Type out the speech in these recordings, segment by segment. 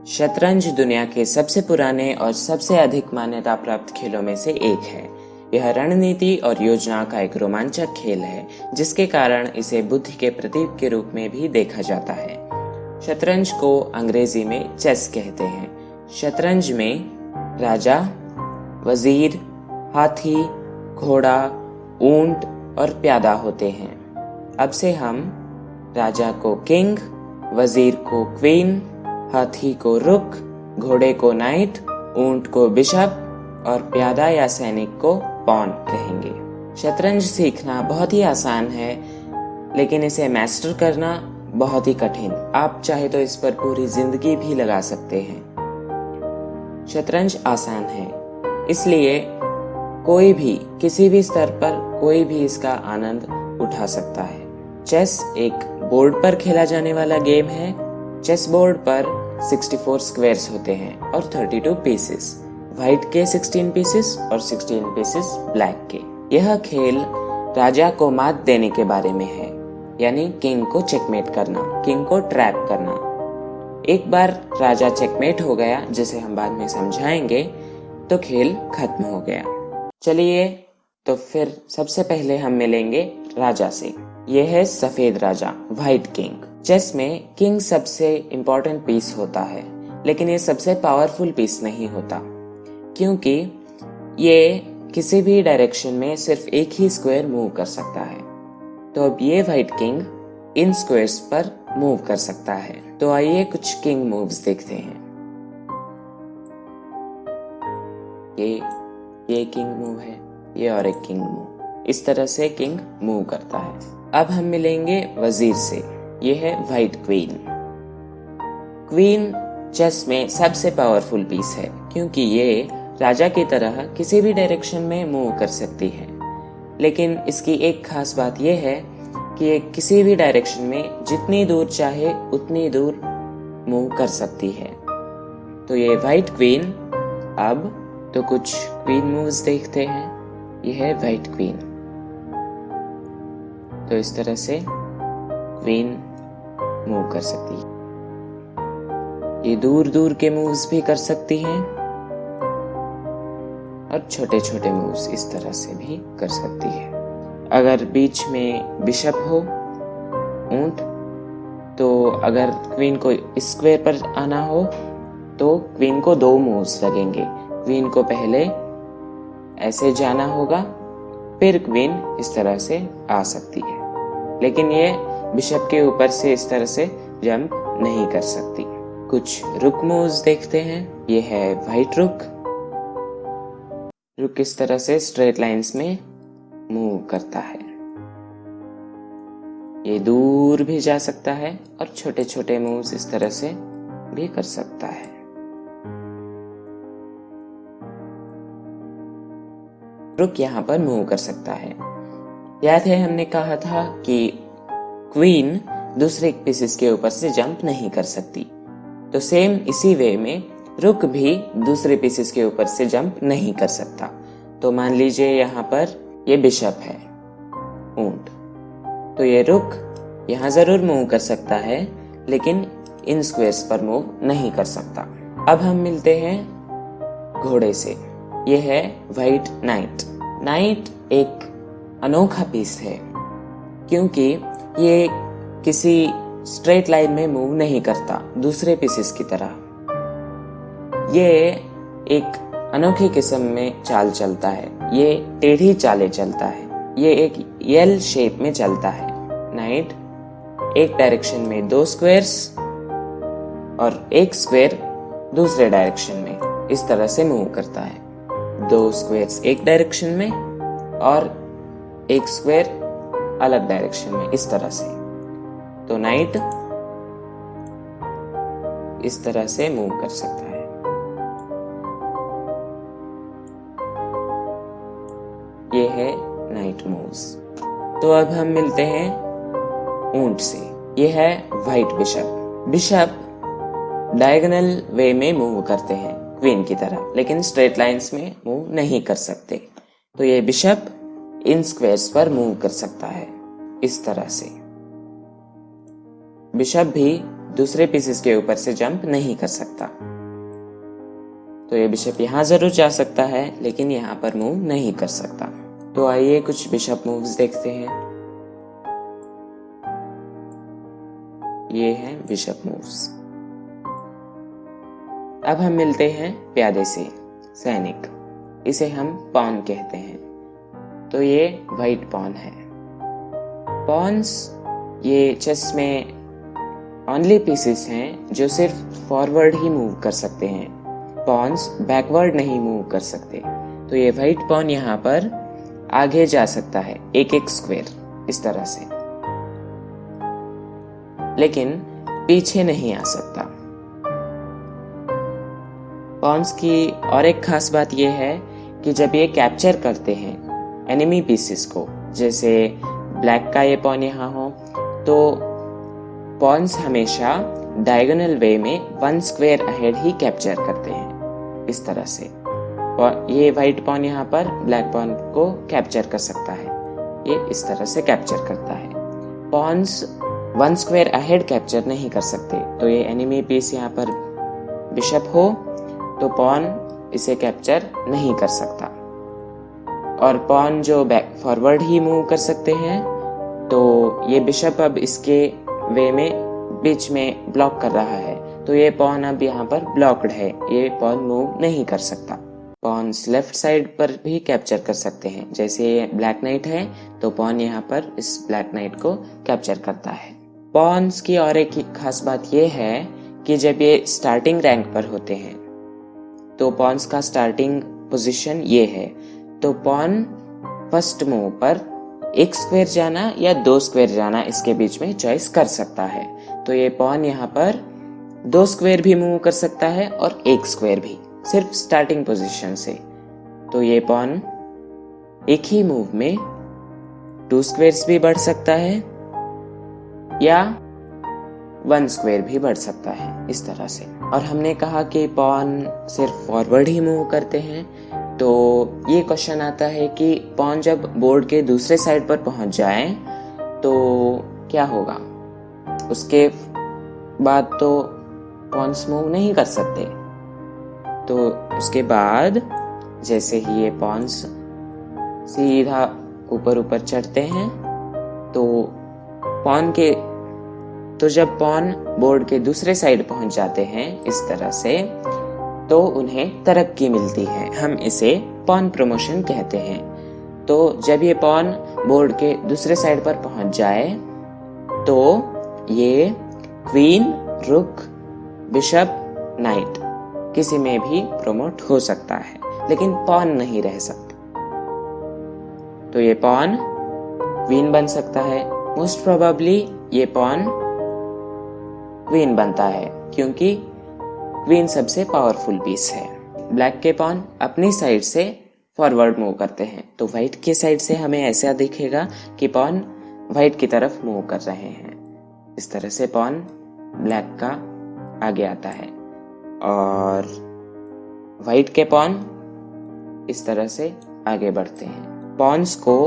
शतरंज दुनिया के सबसे पुराने और सबसे अधिक मान्यता प्राप्त खेलों में से एक है। यह रणनीति और योजना का एक रोमांचक खेल है, जिसके कारण इसे बुद्धि के प्रतीक के रूप में भी देखा जाता है। शतरंज को अंग्रेजी में चेस कहते हैं। शतरंज में राजा, वजीर, हाथी, घोड़ा, ऊंट और प्यादा होते हैं। अब से हम राजा को किंग, वजीर को क्वीन, हाथी को रुक, घोड़े को नाइट, ऊंट को बिशप और प्यादा या सैनिक को पॉन कहेंगे। शतरंज सीखना बहुत ही आसान है, लेकिन इसे मास्टर करना बहुत ही कठिन। आप चाहे तो इस पर पूरी जिंदगी भी लगा सकते हैं। शतरंज आसान है, इसलिए कोई भी किसी भी स्तर पर कोई भी इसका आनंद उठा सकता है। चेस एक बोर्ड पर खेला जाने वाला गेम है। चेस बोर्ड पर 64 स्क्वायर्स होते हैं और 32 पीसेस, व्हाइट के 16 पीसेस और 16 पीसेस ब्लैक के। यह खेल राजा को मात देने के बारे में है, यानी किंग को चेकमेट करना, किंग को ट्रैप करना। एक बार राजा चेकमेट हो गया, जिसे हम बाद में समझाएंगे, तो खेल खत्म हो गया। चलिए, तो फिर सबसे पहले हम मिलेंगे राजा से। यह है सफेद राजा, व्हाइट किंग। चेस में किंग सबसे इम्पोर्टेंट पीस होता है, लेकिन ये सबसे पावरफुल पीस नहीं होता, क्योंकि ये किसी भी डायरेक्शन में सिर्फ एक ही स्क्वायर मूव कर सकता है। तो अब ये व्हाइट किंग इन स्क्वायर्स पर मूव कर सकता है। तो आइए कुछ किंग मूव्स देखते हैं। ये किंग मूव है, ये और एक किंग मूव। इस तरह से किंग मूव करता है। अब हम मिलेंगे वजीर से। ये है व्हाइट क्वीन। क्वीन चेस में सबसे पावरफुल पीस है, क्योंकि ये राजा की तरह किसी भी डायरेक्शन में मूव कर सकती है। लेकिन इसकी एक खास बात यह है कि ये किसी भी डायरेक्शन में जितनी दूर चाहे उतनी दूर मूव कर सकती है। तो ये व्हाइट क्वीन। अब तो कुछ क्वीन मूव्स देखते हैं। ये है व्हाइट क्वीन। तो इस तरह से क्वीन मूव कर सकती है। ये दूर दूर के मूव्स भी कर सकती हैं और छोटे छोटे मूव्स इस तरह से भी कर सकती है। अगर बीच में बिशप हो, ऊंट, तो अगर क्वीन को इस स्क्वायर पर आना हो तो क्वीन को 2 मूव्स लगेंगे। क्वीन को पहले ऐसे जाना होगा, फिर क्वीन इस तरह से आ सकती है, लेकिन ये बिशप के ऊपर से इस तरह से जंप नहीं कर सकती। कुछ रुक मूव्स देखते हैं। ये है व्हाइट रुक। रुक इस तरह से स्ट्रेट लाइंस में मूव करता है। ये दूर भी जा सकता है और छोटे छोटे मूव्स इस तरह से भी कर सकता है। रुक यहाँ पर मूव कर सकता है। याद है हमने कहा था कि क्वीन दूसरे पीसेस के ऊपर से जंप नहीं कर सकती, तो सेम इसी वे में रुक भी दूसरे पीसेस के ऊपर से जंप नहीं कर सकता। तो मान लीजिए यहाँ पर ये बिशप है, ऊंट, तो ये रुक यहाँ जरूर मूव कर सकता है, लेकिन इन स्क्वायर्स पर मूव नहीं कर सकता। अब हम मिलते हैं घोड़े से। ये है व्हाइट नाइट। नाइट एक अनोखा पीस है, क्योंकि ये किसी स्ट्रेट लाइन में मूव नहीं करता दूसरे पीसेस की तरह। ये एक अनोखी किस्म में चाल चलता है। ये टेढ़ी चालें चलता है। ये एक एल शेप में चलता है। नाइट एक डायरेक्शन में 2 स्क्वायर्स और एक स्क्वायर दूसरे डायरेक्शन में इस तरह से मूव करता है। 2 स्क्वायर्स एक डायरेक्शन में और एक स्क्वायर अलग डायरेक्शन में इस तरह से। तो नाइट इस तरह से मूव कर सकता है। ये है नाइट मूव्स। तो अब हम मिलते हैं ऊंट से। ये है व्हाइट बिशप। बिशप डायगोनल वे में मूव करते हैं क्वीन की तरह, लेकिन स्ट्रेट लाइंस में मूव नहीं कर सकते। तो ये बिशप इन स्क्वायर्स पर मूव कर सकता है इस तरह से। बिशप भी दूसरे पीसेस के ऊपर से जंप नहीं कर सकता। तो ये बिशप यहाँ जरूर जा सकता है लेकिन यहाँ पर मूव नहीं कर सकता। तो आइए कुछ बिशप मूव्स देखते हैं। ये हैं बिशप मूव्स। अब हम मिलते हैं प्यादे से, सैनिक, इसे हम पॉन कहते हैं। तो ये वाइट पॉन है। पॉन्स ये चेस में ओनली पीसेस हैं जो सिर्फ फॉरवर्ड ही मूव कर सकते हैं। पॉन्स बैकवर्ड नहीं मूव कर सकते। तो ये वाइट पॉन यहाँ पर आगे जा सकता है एक एक स्क्वायर इस तरह से, लेकिन पीछे नहीं आ सकता। पॉन्स की और एक खास बात यह है कि जब ये कैप्चर करते हैं एनिमी पीसेस को, जैसे ब्लैक का ये पॉन यहाँ हो, तो पॉन्स हमेशा डायगोनल वे में 1 स्क्वायर अहेड ही कैप्चर करते हैं इस तरह से। ये वाइट पॉन यहाँ पर ब्लैक पॉन को कैप्चर कर सकता है, ये इस तरह से कैप्चर करता है। पॉन्स 1 स्क्वायर अहेड कैप्चर नहीं कर सकते। तो ये एनिमी पीस यहाँ पर बिशप हो तो पॉन इसे कैप्चर नहीं कर सकता, और पॉन जो बैक फॉरवर्ड ही मूव कर सकते हैं, तो ये बिशप अब इसके वे में बीच में ब्लॉक कर रहा है, तो ये पॉन अब यहाँ पर ब्लॉक्ड है, ये पॉन मूव नहीं कर सकता। पॉन्स लेफ्ट साइड पर भी कैप्चर कर सकते हैं, जैसे ये ब्लैक नाइट है तो पॉन यहाँ पर इस ब्लैक नाइट को कैप्चर करता है। पॉन्स की और एक खास बात ये है कि जब ये स्टार्टिंग रैंक पर होते हैं तो पॉन्स का स्टार्टिंग पोजीशन ये है, तो पॉन फर्स्ट मूव पर 1 स्क्वायर जाना या 2 स्क्वायर जाना इसके बीच में चॉइस कर सकता है। तो ये पॉन यहाँ पर 2 स्क्वायर भी मूव कर सकता है और 1 स्क्वायर भी, सिर्फ स्टार्टिंग पोजीशन से। तो ये पॉन एक ही मूव में 2 स्क्वायर्स भी बढ़ सकता है या 1 स्क्वायर भी बढ़ सकता है इस तरह से। और हमने कहा कि पॉन सिर्फ फॉरवर्ड ही मूव करते हैं, तो ये क्वेश्चन आता है कि पॉन जब बोर्ड के दूसरे साइड पर पहुंच जाए तो क्या होगा। उसके बाद तो पॉन्स मूव नहीं कर सकते। तो उसके बाद जैसे ही ये पॉन्स सीधा ऊपर ऊपर चढ़ते हैं तो जब पॉन बोर्ड के दूसरे साइड पहुंच जाते हैं इस तरह से, तो उन्हें तरक्की मिलती है। हम इसे पॉन प्रमोशन कहते हैं। तो जब ये पॉन बोर्ड के दूसरे साइड पर पहुंच जाए तो ये क्वीन, रुक, बिशप, नाइट किसी में भी प्रमोट हो सकता है, लेकिन पॉन नहीं रह सकता। तो ये पॉन क्वीन बन सकता है। मोस्ट प्रोबेबली ये पॉन क्वीन बनता है क्योंकि क्वीन सबसे पावरफुल पीस है। ब्लैक के पॉन अपनी साइड से फॉरवर्ड मूव करते हैं, तो व्हाइट के साइड से हमें ऐसा दिखेगा कि पॉन व्हाइट की तरफ मूव कर रहे हैं। इस तरह से पॉन ब्लैक का आगे आता है और व्हाइट के पॉन इस तरह से आगे बढ़ते हैं। पॉन्स को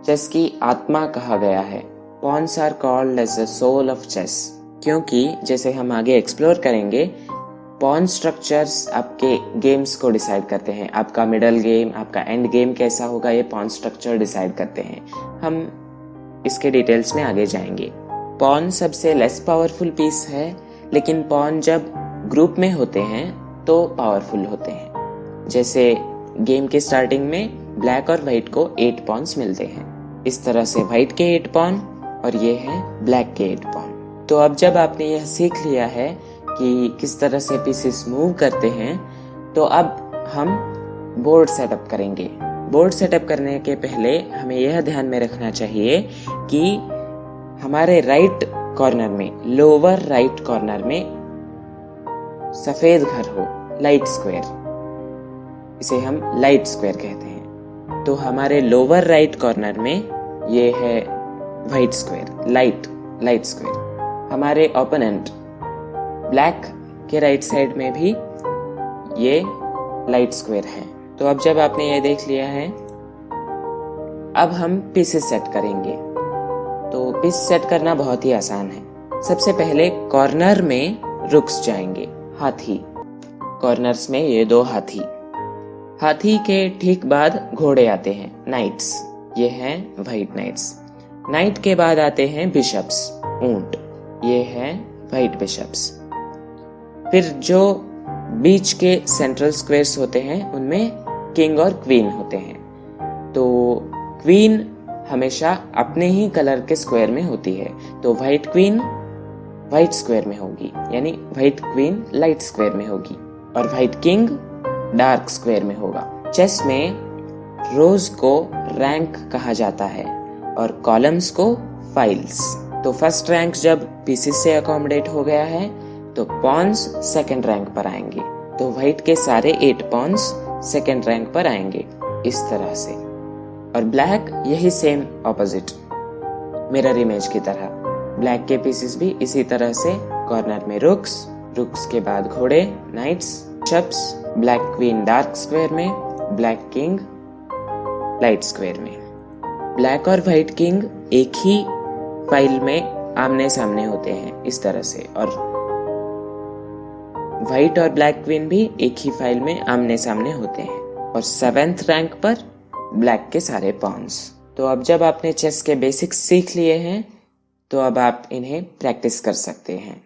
चेस की आत्मा कहा गया है। Pawns are called as the soul of chess, क्योंकि जैसे हम आगे एक्सप्लोर करेंगे, पॉन स्ट्रक्चर्स आपके गेम्स को डिसाइड करते हैं। आपका मिडल गेम, आपका एंड गेम कैसा होगा, ये पॉन स्ट्रक्चर डिसाइड करते हैं। हम इसके डिटेल्स में आगे जाएंगे। पॉन सबसे लेस पावरफुल पीस है, लेकिन पॉन जब ग्रुप में होते हैं तो पावरफुल होते हैं। जैसे गेम के स्टार्टिंग में ब्लैक और व्हाइट को 8 पॉन्स मिलते हैं। इस तरह से व्हाइट के 8 पॉन और ये है ब्लैक के 8 पॉन। तो अब जब आपने यह सीख लिया है कि किस तरह से पीसेस मूव करते हैं, तो अब हम बोर्ड सेटअप करेंगे। बोर्ड सेटअप करने के पहले हमें यह ध्यान में रखना चाहिए कि हमारे राइट कॉर्नर में, लोअर राइट कॉर्नर में सफेद घर हो, लाइट स्क्वायर, इसे हम लाइट स्क्वायर कहते हैं। तो हमारे लोअर राइट कॉर्नर में ये है व्हाइट स्क्वायर, लाइट स्क्वायर। हमारे ओपोनेंट ब्लैक के राइट साइड में भी ये लाइट स्क्वायर है। तो अब जब आपने ये देख लिया है, अब हम पीसेस सेट करेंगे। तो पीस सेट करना बहुत ही आसान है। सबसे पहले कॉर्नर में रुक्स जाएंगे, हाथी। कॉर्नर्स में ये 2 हाथी। हाथी के ठीक बाद घोड़े आते हैं, नाइट्स। ये हैं व्हाइट नाइट्स। नाइट के बाद आते हैं बिशप्स, ऊंट। ये हैं व्हाइट बिशप्स। फिर जो बीच के सेंट्रल स्क्वायर्स होते हैं उनमें किंग और क्वीन होते हैं। तो क्वीन हमेशा अपने ही कलर के स्क्वायर में होती है, तो व्हाइट क्वीन व्हाइट स्क्वायर में होगी, यानी व्हाइट क्वीन लाइट स्क्वायर में होगी, और व्हाइट किंग डार्क स्क्वायर में होगा। चेस में रोज को रैंक कहा जाता है और कॉलम्स को फाइल्स। तो फर्स्ट रैंक जब पीसेस से अकोमोडेट हो गया है तो पॉन्स सेकंड रैंक पर आएंगे। तो व्हाइट के सारे 8 पॉन्स सेकंड रैंक पर आएंगे, इस तरह से। और ब्लैक यही सेम ऑपोजिट, मिरर इमेज की तरह। ब्लैक के पीसेस भी इसी तरह से, कॉर्नर में रुक्स, रुक्स के बाद घोड़े, knights, bishops, black queen dark square में, ब्लैक किंग लाइट स्क्वायर में। ब्लैक और व्हाइट किंग एक ही फाइल में आमने सामने होते हैं, इस तरह से। और व्हाइट और ब्लैक क्वीन भी एक ही फाइल में आमने सामने होते हैं। और 7th रैंक पर ब्लैक के सारे पॉन्स। तो अब जब आपने चेस के बेसिक्स सीख लिए हैं तो अब आप इन्हें प्रैक्टिस कर सकते हैं।